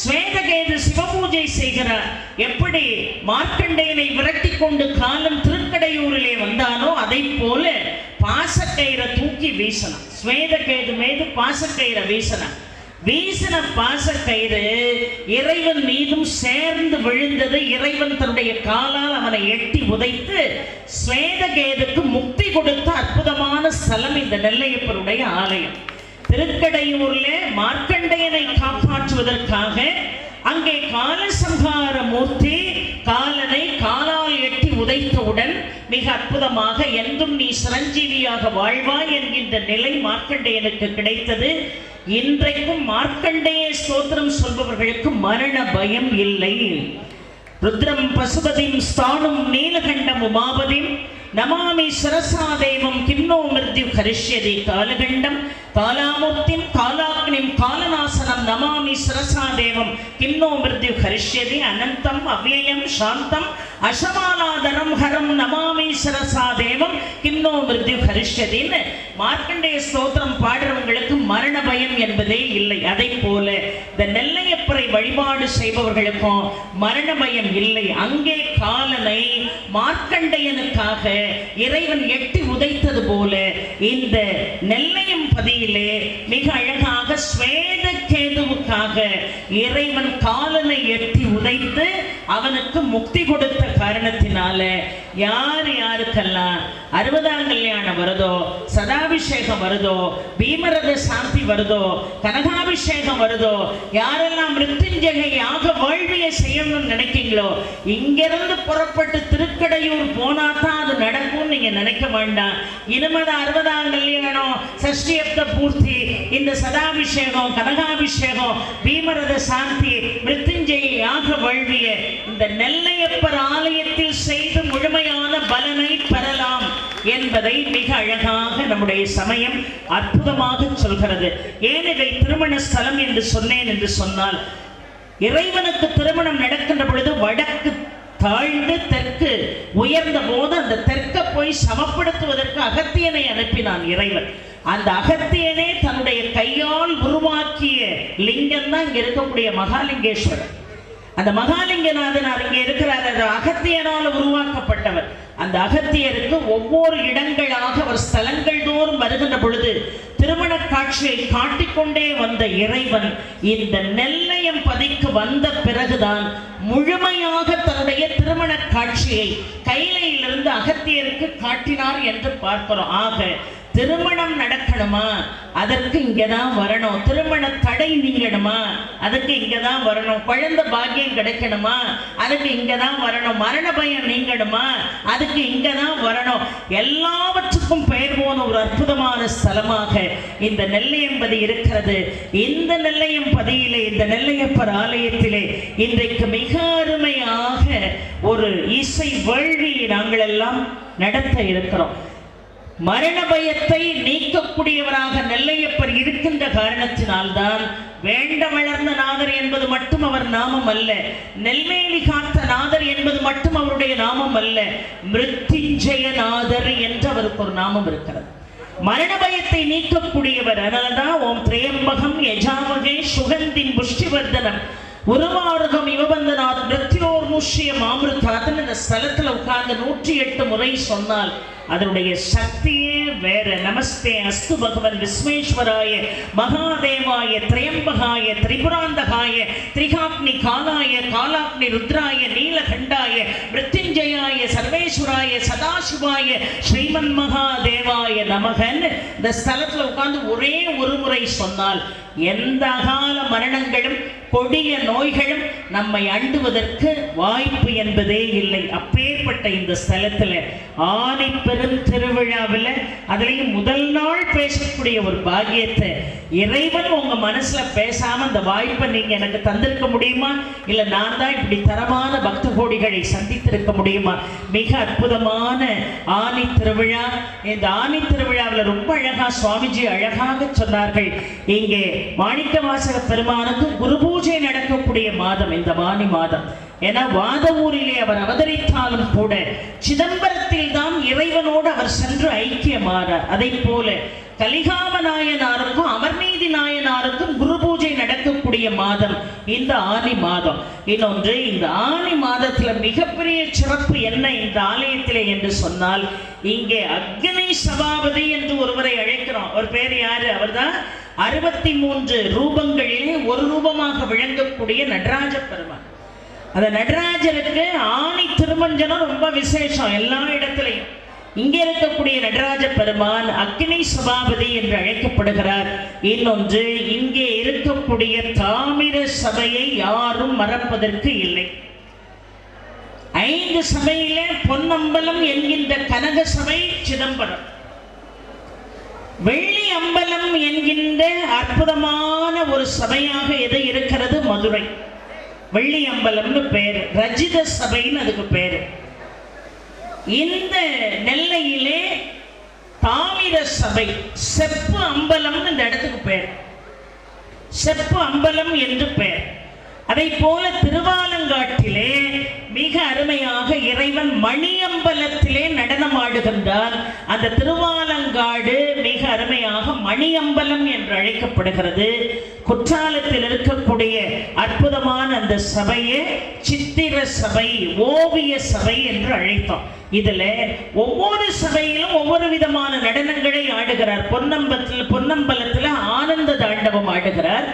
[SPEAKER 1] ஸ்வேதகேது சிவபூஜை செய்கிறார். எப்படி மார்க்கண்டேயனை விரட்டி கொண்டு காலம் திருக்கடையூரிலே வந்தானோ அதை போல பாசக்கயிறை தூக்கி வீசலாம். ஸ்வேதகேது மீது பாசக்கயிறை வீசலாம். வீசின பாசக்கயிறு இறைவன் மீதும் சேர்ந்து விழுந்தது. இறைவன் தன்னுடைய காலால் அவனை எட்டி உதைத்து ஸ்வேதகேதுக்கு முக்தி கொடுத்த அற்புதமான ஸ்தலம் இந்த நெல்லையப்பருடைய ஆலயம். திருக்கடையூர்ல மார்க்கண்டேயனை காப்பாற்றுவதற்காக அங்கே காலசம்ஹார மூர்த்தி காலனை காலால் எட்டி உதைத்தவுடன் மிக அற்புதமாக என்றும் நீ சிரஞ்சீவியாக வாழ்வாய் என்கின்ற நிலை மார்க்கண்டேயனுக்கு கிடைத்தது. இன்றைக்கும் மார்க்கண்டேய ஸ்தோத்திரம் சொல்பவர்களுக்கு மரண பயம் இல்லை. ருத்ரம் பசுபதிம் ஸ்தானும் நீலகண்டம் உமாபதிம் நமாமி சரசாதேவம் கிம்னோ மிருத்யு கரிஷ்யதி காலகண்டம் காலாமூர்த்திம் காலாக்னிம் காலநாசனம் நமாமி சரசாதேவம் கிம்னோ மிருத்யு கரிஷ்யதி அனந்தம் அவ்யயம் சாந்தம் அசமானாதனம் ஹரம் நமாமி சரசாதேவம் கிம்னோ மிருத்யு கரிஷ்யதின்னு மார்க்கண்டேய ஸ்தோத்திரம் பாடுறவங்களுக்கு மரண பயம் என்பதே இல்லை. அதை போல இந்த நெல்லையப்பரை வழிபாடு செய்பவர்களுக்கும் மரண பயம் இல்லை. அங்கே காலனை மார்க்கண்டேயனுக்காக இறைவன் எட்டி உதைத்தது போல இந்த நெல்லையம் பதியிலே மிக அழகாக ஸ்வேதகேதுவுக்காக இறைவன் காலனை எட்டி உதைத்து அவனுக்கு முக்தி கொடுத்த காரணத்தினால யார் யாருக்கெல்லாம் 60ஆம் கல்யாணம் வருதோ, சதாபிஷேகம் வருதோ, பீமரத சாந்தி வருதோ, கனகாபிஷேகம் வருதோ, யாரெல்லாம் மிருத்யுஞ்சய யாக வேள்வியை செய்யணும்னு நினைக்கீங்களோ இங்கிருந்து புறப்பட்டு திருக்கடையூர் போனா தான் அது நடக்கும் நீங்க நினைக்க வேண்டாம். இனிமேல் 60ஆம் கல்யாணம், சஷ்டியப்த பூர்த்தி, இந்த சதாபிஷேகம், கனகாபிஷேகம், பீமரத சாந்தி, மிருத்யுஞ்சய யாக வேள்விய இந்த நெல்லையப்பர் ஆலயத்தில் செய்து முழுமையான பலனை பெறலாம் என்பதை மிக அழகாக நம்முடைய சமயம் அற்புதமாக சொல்கிறது. ஏன் இதை திருமண ஸ்தலம் என்று சொன்னேன் என்று சொன்னால், இறைவனுக்கு திருமணம் நடக்கின்ற பொழுது வடக்கு தாழ்ந்து தெற்கு உயர்ந்த போது அந்த தெற்க போய் சமப்படுத்துவதற்கு அகத்தியனை அனுப்பினான் இறைவன். அந்த அகத்தியனே தன்னுடைய கையால் உருவாக்கிய லிங்கம் தான் இங்க இருக்கக்கூடிய மகாலிங்கேஸ்வரர். அந்த மகாலிங்கநாதன் இங்க இருக்கிறார். அது அகத்தியனால் உருவாக்கப்பட்டவர். அந்த அகத்தியருக்கு ஒவ்வொரு இடங்களாக அவர் ஸ்தலங்கள் தோறும் வருகின்ற பொழுது திருமண காட்சியை காட்டிக்கொண்டே வந்த இறைவன் இந்த நெல்லையம் பதிக்கு வந்த பிறகுதான் முழுமையாக தன்னுடைய திருமண காட்சியை கைலையிலிருந்து அகத்தியருக்கு காட்டினார் என்று பார்க்கிறோம். ஆக திருமணம் நடக்கணுமா, அதற்கு இங்கதான் வரணும். திருமண தடை நீங்கணுமா, அதுக்கு இங்கதான் வரணும். குழந்தை பாக்கியம் கிடைக்கணுமா, அதுக்கு இங்கதான் வரணும். மரண பயம் நீங்கணுமா, அதுக்கு இங்கதான் வரணும். எல்லாவற்றுக்கும் பெயர் போன ஒரு அற்புதமான ஸ்தலமாக இந்த நெல்லையம்பதி இருக்கிறது. இந்த நெல்லையம்பதியிலே, இந்த நெல்லையப்பர் ஆலயத்திலே இன்றைக்கு மிக அருமையாக ஒரு இசை வேள்வி நாங்கள் எல்லாம் நடத்த இருக்கிறோம். மரண பயத்தை நீக்கக்கூடியவராக நெல்லையப்பர் இருக்கின்ற காரணத்தினால்தான் வேண்ட வளர்ந்த நாதர் என்பது மட்டும் அவர் நாமம் அல்ல, நெல்மேலி காத்த நாதர் என்பது மட்டும் அவருடைய நாமம் அல்ல, மிருத்யுஞ்சய நாதர் என்று அவருக்கு ஒரு நாமம் இருக்கிறது. மரண பயத்தை நீக்கக்கூடியவர். அதனால்தான் ஓம் திரையம்பகம் யஜாமகே சுகந்தின் புஷ்டிவர்தனம் உருவாருகம் யுவபந்தநாத் மிருத்யோர் முஷ்யம் அமிர்தாத்னு இந்த ஸ்தலத்தில் உட்கார்ந்து 108 முறை சொன்னால் அதனுடைய சக்தியே வேற. நமஸ்தே அஸ்து பகவன் விஸ்வேஸ்வராய மகாதேவாய திரையம்பகாய திரிபுராந்தகாய திரிகாக்னி காலாய காலாக்னி ருத்ராய நீலகண்டாய மிருத்யுஞ்சயாய சர்வேஸ்வராய சதாசிவாய ஸ்ரீமன் மகாதேவாய நமகன் இந்த ஸ்தலத்தில் உட்கார்ந்து ஒரே ஒரு முறை சொன்னால் எந்த அகால மரணங்களும் கொடிய நோய்களும் நம்மை அண்டுவதற்கு வாய்ப்பு என்பதே இல்லை. அப்பேற்பட்ட இந்த ஸ்தலத்தில் ஆனி பெரும் திருவிழாவில் அதுலேயும் முதல் நாள் பேசக்கூடிய ஒரு பாக்கியத்தை இறைவன் உங்க மனசுல பேசாம அந்த வாய்ப்பை நீங்க எனக்கு தந்திருக்க முடியுமா? இல்லை நான் தான் இப்படி தரமான பக்த கோடிகளை சந்தித்திருக்க முடியுமா? மிக அற்புதமான ஆனி திருவிழா. இந்த ஆனி திருவிழாவில் ரொம்ப அழகா சுவாமிஜி அழகாக சொன்னார்கள். இங்கே மாணிக்க வாசக பெருமானுக்கு குரு பூஜை நடக்கக்கூடிய மாதம் இந்த ஆனி மாதம். என வாதவூரிலே அவர் அவதரித்தாலும் கூட சிதம்பரத்தில் தான் இறைவனோடு அவர் சென்று ஐக்கியமானார். அதை போல கலிகாம நாயனாருக்கும் அமர்நீதி நாயனாருக்கும் குரு பூஜை நடக்கக்கூடிய மாதம் இந்த ஆனி மாதம். இன்னொன்று, இந்த ஆனி மாதத்துல மிகப்பெரிய சிறப்பு என்ன இந்த ஆலயத்திலே என்று சொன்னால், இங்கே அக்னி சபாபதி என்று ஒருவரை அழைக்கிறோம். அவர் பேர் யாரு? அவர்தான் 63 ரூபங்களிலே ஒரு ரூபமாக விளங்கக்கூடிய நடராஜ பெருமான். அந்த நடராஜருக்கு ஆணி திருமஞ்சனம் ரொம்ப விசேஷம் எல்லா இடத்திலையும். இங்கே இருக்கக்கூடிய நடராஜ பெருமான் அக்னி சபாபதி என்று அழைக்கப்படுகிறார். இன்னொன்று, இங்கே இருக்கக்கூடிய தாமிர சபையை யாரும் மறப்பதற்கு இல்லை. 5 சபையிலே பொன்னம்பலம் என்கின்ற கனக சபை சிதம்பரம், வெள்ளி அம்பலம் என்கின்ற அற்புதமான ஒரு சபையாக எது இருக்கிறது? மதுரை. வெள்ளி அம்பலம்னு பேரு, ரஜித சபைன்னு அதுக்கு பேரு. இந்த நெல்லையிலே தாமிர சபை, செப்பு அம்பலம் இந்த இடத்துக்கு பேர், செப்பு அம்பலம் என்று பெயர். அதை போல திருவாலங்காட்டிலே மிக அருமையாக இறைவன் மணியம்பலத்திலே நடனம் ஆடுகின்றார். அந்த திருவாலங்காடு மிக அருமையாக மணியம்பலம் என்று அழைக்கப்படுகிறது. குற்றாலத்தில் இருக்கக்கூடிய அற்புதமான அந்த சபையை சித்திர சபை, ஓவிய சபை என்று அழைத்தோம். இதுல ஒவ்வொரு சபையிலும் ஒவ்வொரு விதமான நடனங்களை ஆடுகிறார். பொன்னம்பலத்தில் ஆனந்த தாண்டவம் ஆடுகிறார்.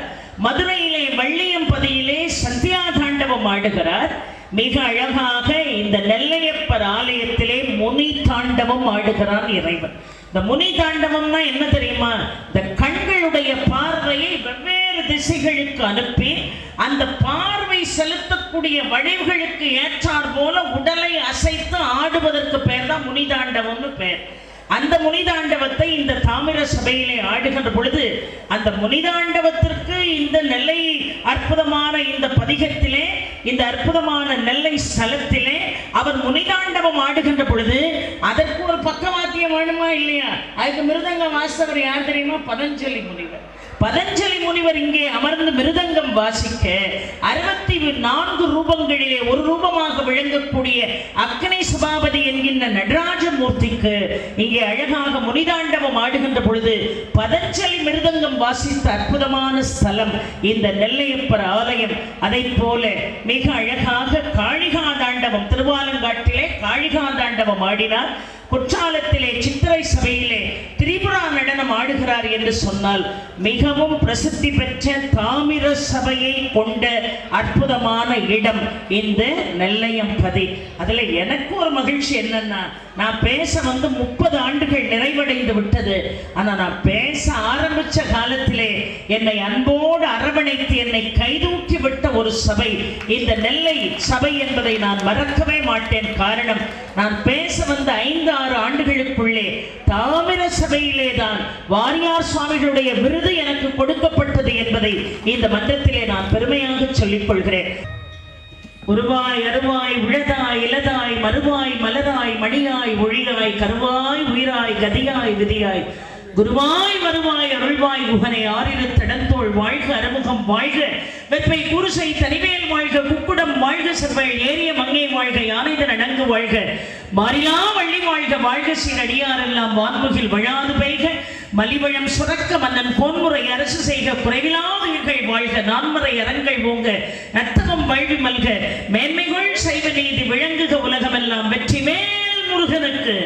[SPEAKER 1] மதுரையிலே வள்ளியம்பதியிலே சந்தியா தாண்டவம் ஆடுகிறார். மிக அழகாக இந்த நெல்லையப்பர் ஆலயத்திலே முனி தாண்டவம் ஆடுகிறார் இறைவன். இந்த முனி தாண்டவம்னா என்ன தெரியுமா? இந்த கண்களுடைய பார்வையை வெவ்வேறு திசைகளுக்கு அனுப்பி அந்த பார்வை செலுத்தக்கூடிய வடிவுகளுக்கு ஏற்றார் போல உடலை அசைத்து ஆடுவதற்கு பெயர் தான் முனி தாண்டவம்னு பெயர். அந்த முனிதாண்டவத்தை இந்த தாமிர சபையிலே ஆடுகின்ற பொழுது அந்த முனிதாண்டவத்திற்கு இந்த நெல்லை அற்புதமான இந்த பதிகத்திலே, இந்த அற்புதமான நெல்லை ஸ்தலத்திலே அவர் முனிதாண்டவம் ஆடுகின்ற பொழுது அதற்கு ஒரு பக்கவாத்தியம் வேணுமா இல்லையா? அதுக்கு மிருதங்க வாசவர் யார் தெரியுமா? பதஞ்சலி முனிவர். பதஞ்சலி முனிவர் இங்கே அமர்ந்து மிருதங்கம் வாசிக்க 64 ரூபங்களிலே ஒரு ரூபமாக விளங்கக்கூடிய அக்னி சபாபதி என்கின்ற நடராஜ மூர்த்திக்கு இங்கே அழகாக முனிதாண்டவம் ஆடுகின்ற பொழுது பதஞ்சலி மிருதங்கம் வாசித்த அற்புதமான ஸ்தலம் இந்த நெல்லையப்பர் ஆலயம். அதை போல மிக அழகாக காளிகா தாண்டவம் திருவாலங்காட்டிலே காளிகா தாண்டவம் ஆடினார். குற்றாலத்திலே சித்திரை சபையிலே திரிபுரா நடனம் ஆடுகிறார் என்று சொன்னால் மிகவும் பிரசித்தி பெற்ற தாமிர சபையை கொண்ட அற்புதமான இடம் இந்த நெல்லையம்பதி. அதுல எனக்கு ஒரு மகிழ்ச்சி என்னன்னா, நான் பேச 30 ஆண்டுகள் நிறைவடைந்து விட்டது. ஆனா நான் பேச ஆரம்பிச்ச காலத்திலே என்னை அன்போடு அரவணைத்து என்னை கைதூக்கி விட்ட ஒரு சபை இந்த நெல்லை சபை என்பதை நான் மறக்கவே மாட்டேன். காரணம், நான் பேச 5-6 ஆண்டுகளுக்குள்ளே தாமிர சபையிலே தான் வாரியார் சுவாமிகளுடைய விருது எனக்கு கொடுக்கப்பட்டது என்பதை இந்த மன்றத்திலே நான் பெருமையாக சொல்லிக் கொள்கிறேன். உருவாய் அருவாய் உளதாய் இலதாய் மறுவாய் மலராய் மணியாய் ஒழியாய் கருவாய் உயிராய் கதியாய் விதியாய் குருவாய் வருவாய் அருள்வாய் குகனை ஆறிரு தடந்தோள் வாழ்க அறுமுகம் வாழ்க வெப்பை குருசை தனிவேல் வாழ்க குக்குடம் வாழ்க செவ்வாய் ஏரிய மங்கை வாழ்க யானைதன் அடங்கு வாழ்க மாறிலா வள்ளி வாழ்க வாழ்க சீரடியாரெல்லாம் வான்முகில் வழாது பெய்க மலிவழம் சுரக்க மன்னன் கோன்முறை அரசு செய்க குறைவிலாதீர்கள் வாழ்க நான்மறை அரங்கள் ஓங்க நத்தகம் வாழ்வி மல்க மேன்மைகள் சைவ நீதி விளங்குக உலகமெல்லாம் வெற்றி மேல் முருகனுக்கு.